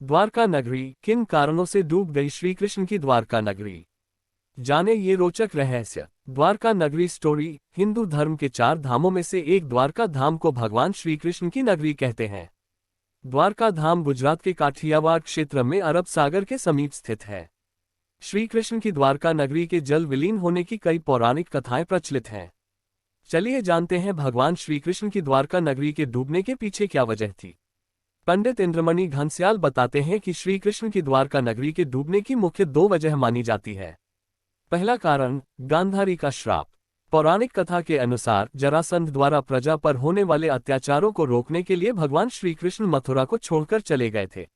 द्वारका नगरी, किन कारणों से डूब गई श्री कृष्ण की द्वारका नगरी। जाने ये रोचक रहस्य। द्वारका नगरी स्टोरी। हिंदू धर्म के 4 धामों में से एक द्वारका धाम को भगवान श्री कृष्ण की नगरी कहते हैं। द्वारका धाम गुजरात के काठियावाड़ क्षेत्र में अरब सागर के समीप स्थित है। श्री कृष्ण की द्वारका नगरी के जल विलीन होने की कई पौराणिक कथाएं प्रचलित हैं। चलिए जानते हैं भगवान श्री कृष्ण की द्वारका नगरी के डूबने के पीछे क्या वजह थी। पंडित इंद्रमणि घनश्याल बताते हैं कि श्री कृष्ण की द्वारका नगरी के डूबने की मुख्य 2 वजह मानी जाती है। पहला कारण, गांधारी का श्राप। पौराणिक कथा के अनुसार जरासंध द्वारा प्रजा पर होने वाले अत्याचारों को रोकने के लिए भगवान श्री कृष्ण मथुरा को छोड़कर चले गए थे।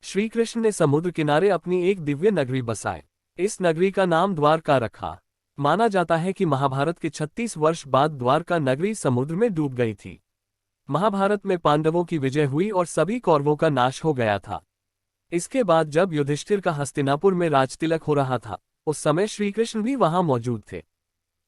श्री कृष्ण ने समुद्र किनारे अपनी एक दिव्य नगरी बसाई। इस नगरी का नाम द्वारका रखा। माना जाता है कि महाभारत के 36 वर्ष बाद द्वारका नगरी समुद्र में डूब गई थी। महाभारत में पांडवों की विजय हुई और सभी कौरवों का नाश हो गया था। इसके बाद जब युधिष्ठिर का हस्तिनापुर में राजतिलक हो रहा था, उस समय श्री कृष्ण भी वहां मौजूद थे।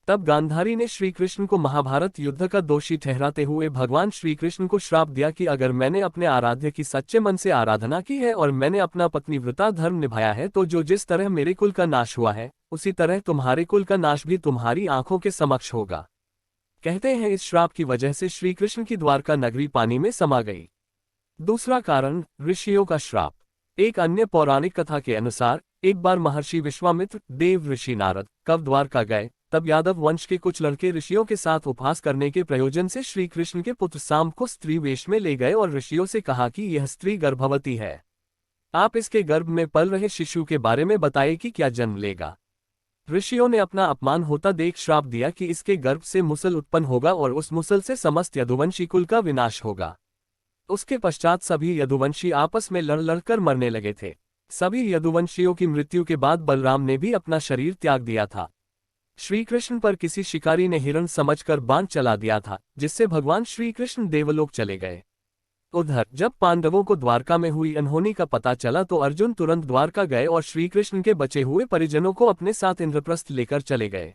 तब गांधारी ने श्री कृष्ण को महाभारत युद्ध का दोषी ठहराते हुए भगवान श्री कृष्ण को श्राप दिया कि अगर मैंने अपने आराध्य की सच्चे मन से आराधना की है और मैंने अपना पत्नीव्रता धर्म निभाया है तो जिस तरह मेरे कुल का नाश हुआ है, उसी तरह तुम्हारे कुल का नाश भी तुम्हारी आंखों के समक्ष होगा। कहते हैं इस श्राप की वजह से श्री कृष्ण की द्वारका नगरी पानी में समा गई। दूसरा कारण, ऋषियों का श्राप। एक अन्य पौराणिक कथा के अनुसार एक बार महर्षि विश्वामित्र, देव ऋषि नारद कब द्वारका गए, तब यादव वंश के कुछ लड़के ऋषियों के साथ उपहास करने के प्रयोजन से श्री कृष्ण के पुत्र सांब को स्त्री वेश में ले गए और ऋषियों से कहा कि यह स्त्री गर्भवती है। आप इसके गर्भ में पल रहे शिशु के बारे में बताइए कि क्या जन्म लेगा। ऋषियों ने अपना अपमान होता देख श्राप दिया कि इसके गर्भ से मुसल उत्पन्न होगा और उस मुसल से समस्त यदुवंशी कुल का विनाश होगा। उसके पश्चात सभी यदुवंशी आपस में लड़ लड़कर मरने लगे थे। सभी यदुवंशियों की मृत्यु के बाद बलराम ने भी अपना शरीर त्याग दिया था। श्री कृष्ण पर किसी शिकारी ने हिरण समझकर बाण चला दिया था, जिससे भगवान श्री कृष्ण देवलोक चले गए। उधर जब पांडवों को द्वारका में हुई अनहोनी का पता चला तो अर्जुन तुरंत द्वारका गए और श्री कृष्ण के बचे हुए परिजनों को अपने साथ इंद्रप्रस्थ लेकर चले गए।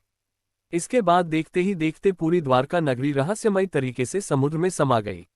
इसके बाद देखते ही देखते पूरी द्वारका नगरी रहस्यमय तरीके से समुद्र में समा गई।